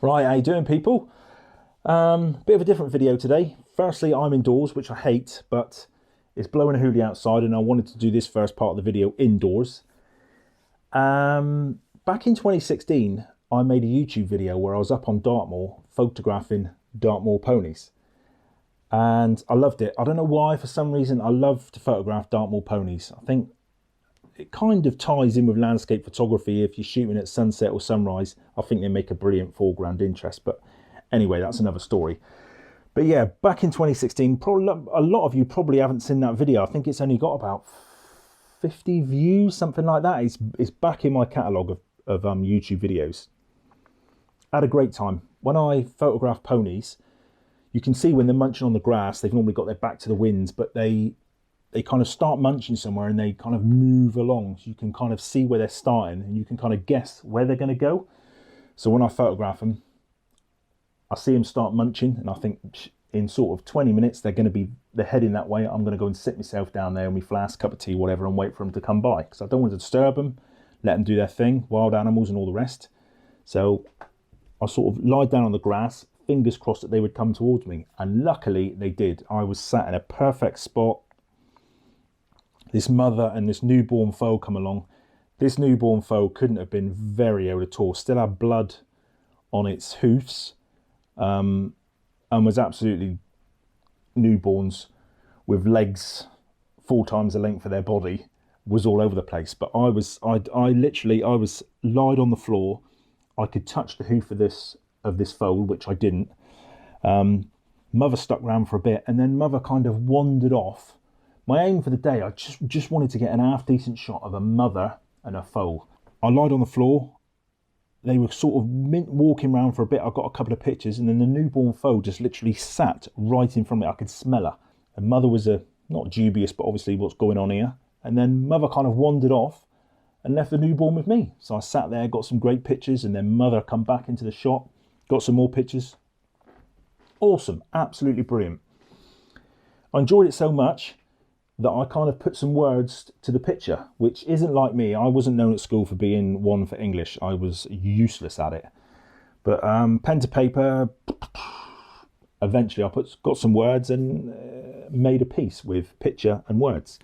Right, how you doing, people? Bit of a different video today. Firstly, I'm indoors, which I hate, but it's blowing a hoolie outside and I wanted to do this first part of the video indoors. Back in 2016, I made a YouTube video where I was up on Dartmoor photographing Dartmoor ponies. And I loved it. I don't know why, for some reason, I love to photograph Dartmoor ponies. I think it kind of ties in with landscape photography. If you're shooting at sunset or sunrise, I think they make a brilliant foreground interest. But anyway, that's another story. But yeah, back in 2016, probably a lot of you probably haven't seen that video. I think it's only got about 50 views, something like that. It's back in my catalogue of YouTube videos. I had a great time. When I photograph ponies, you can see when they're munching on the grass, they've normally got their back to the winds, but they kind of start munching somewhere and they kind of move along. So you can kind of see where they're starting and you can kind of guess where they're going to go. So when I photograph them, I see them start munching and I think in sort of 20 minutes, they're heading that way. I'm going to go and sit myself down there with my flask, cup of tea, whatever, and wait for them to come by. Because I don't want to disturb them, let them do their thing, wild animals and all the rest. So I sort of lie down on the grass, fingers crossed that they would come towards me. And luckily they did. I was sat in a perfect spot. This mother and this newborn foal come along. This newborn foal couldn't have been very old at all. Still had blood on its hoofs, and was absolutely newborns with legs 4 times the length of their body, was all over the place. But I was lied on the floor. I could touch the hoof of this foal, which I didn't. Mother stuck around for a bit, and then mother kind of wandered off. My aim for the day, I just wanted to get an half decent shot of a mother and a foal. I lied on the floor. They were sort of walking around for a bit. I got a couple of pictures, and then the newborn foal just literally sat right in front of me. I could smell her. And mother was not dubious, but obviously what's going on here. And then mother kind of wandered off and left the newborn with me. So I sat there, got some great pictures, and then mother come back into the shot, got some more pictures. Awesome, absolutely brilliant. I enjoyed it so much that I kind of put some words to the picture, which isn't like me. I wasn't known at school for being one for English. I was useless at it. But pen to paper, eventually I got some words and made a piece with picture and words.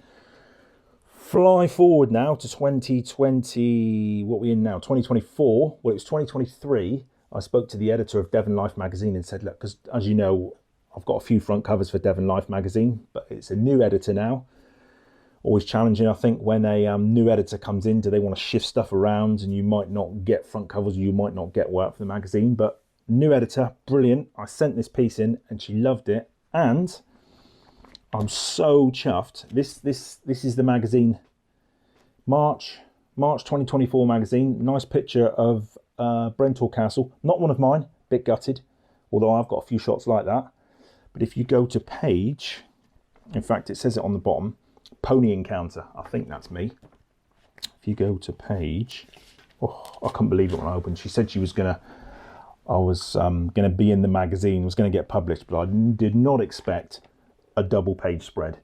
Fly forward now to 2020, what are we in now? 2024. Well, it was 2023. I spoke to the editor of Devon Life magazine and said, look, because as you know, I've got a few front covers for Devon Life magazine, but it's a new editor now. Always challenging, I think, when a new editor comes in. Do they want to shift stuff around and you might not get front covers, or you might not get work for the magazine? But new editor, brilliant. I sent this piece in and she loved it. And I'm so chuffed. This is the magazine, March 2024 magazine. Nice picture of Brentor Castle. Not one of mine, bit gutted, although I've got a few shots like that. But if you go to page, in fact, it says it on the bottom, Pony Encounter. I think that's me. If you go to page, oh, I couldn't believe it when I opened. She said I was gonna be in the magazine, was gonna get published, but I did not expect a double page spread.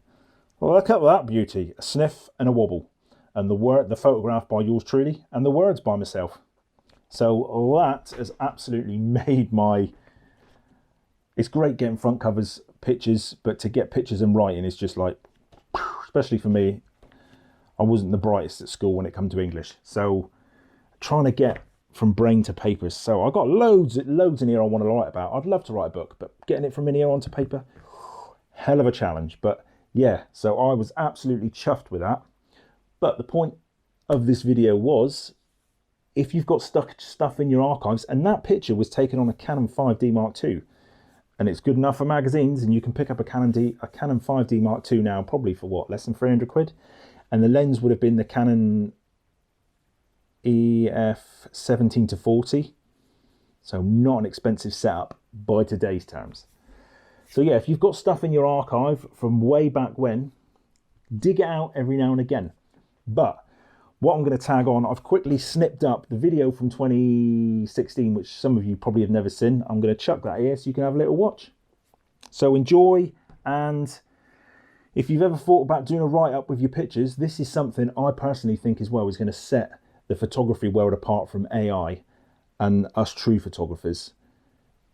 Well, look at that beauty, a sniff and a wobble. And the photograph by yours truly, and the words by myself. So that has absolutely made my... It's great getting front covers, pictures, but to get pictures and writing is just like, especially for me, I wasn't the brightest at school when it comes to English. So trying to get from brain to paper. So I've got loads in here I want to write about. I'd love to write a book, but getting it from in here onto paper, hell of a challenge. But yeah, so I was absolutely chuffed with that. But the point of this video was, if you've got stuff in your archives, and that picture was taken on a Canon 5D Mark II, and it's good enough for magazines, and you can pick up a Canon 5D Mark II now, probably for what, less than 300 quid? And the lens would have been the Canon EF 17-40. So not an expensive setup by today's terms. So yeah, if you've got stuff in your archive from way back when, dig it out every now and again. But what I'm going to tag on, I've quickly snipped up the video from 2016, which some of you probably have never seen. I'm going to chuck that here so you can have a little watch. So enjoy, and if you've ever thought about doing a write-up with your pictures, this is something I personally think as well is going to set the photography world apart from AI and us true photographers.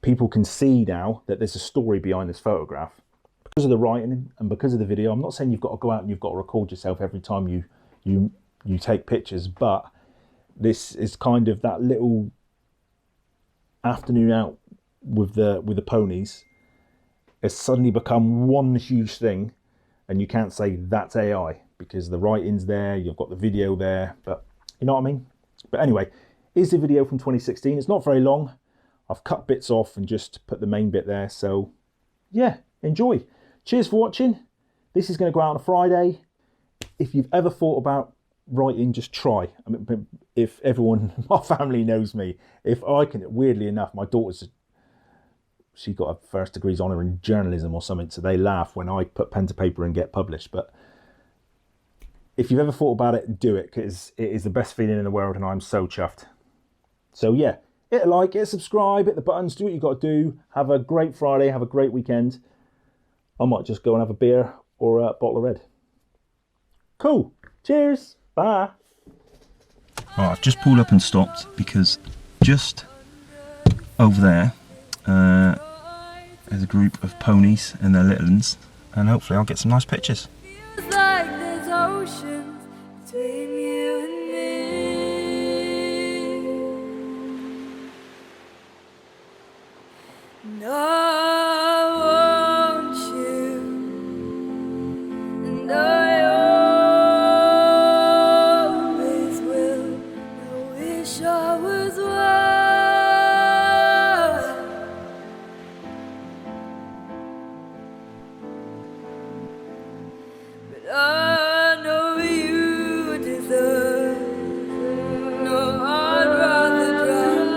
people can see now that there's a story behind this photograph. Because of the writing and because of the video, I'm not saying you've got to go out and you've got to record yourself every time you take pictures, but this is kind of that little afternoon out with the ponies has suddenly become one huge thing, and you can't say that's AI because the writing's there, you've got the video there, but you know what I mean? But anyway, here's the video from 2016. It's not very long. I've cut bits off and just put the main bit there, so yeah, enjoy. Cheers for watching. This is going to go out on a Friday. If you've ever thought about writing, just try. I mean, if everyone, my family knows me, if I can, weirdly enough, my daughter's, she got a first degrees honour in journalism or something, so they laugh when I put pen to paper and get published. But if you've ever thought about it, do it, because it is the best feeling in the world, and I'm so chuffed. So yeah, hit a like, hit a subscribe, hit the buttons, do what you got to do. Have a great Friday, have a great weekend. I might just go and have a beer or a bottle of red. Cool. Cheers. Bye. Right, I've just pulled up and stopped because just over there there's a group of ponies and their little ones, and hopefully I'll get some nice pictures. Feels like there's oceans between you and me. No. I know you deserve. No, I'd rather drown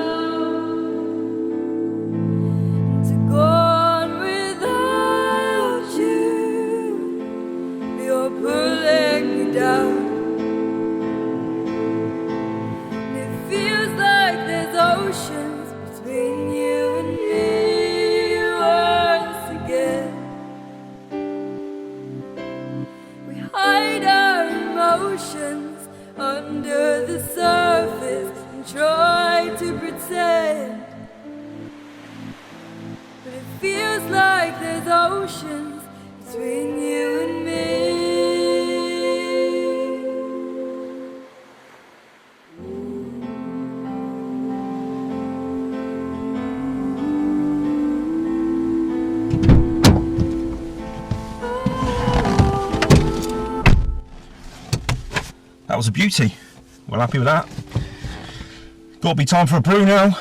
to go on without you. You're pulling me down. It feels like there's oceans between you and me once again. Hide our emotions under the surface and try to pretend, but it feels like there's oceans between you and me. That was a beauty. Well happy with that. Got to be time for a brew now.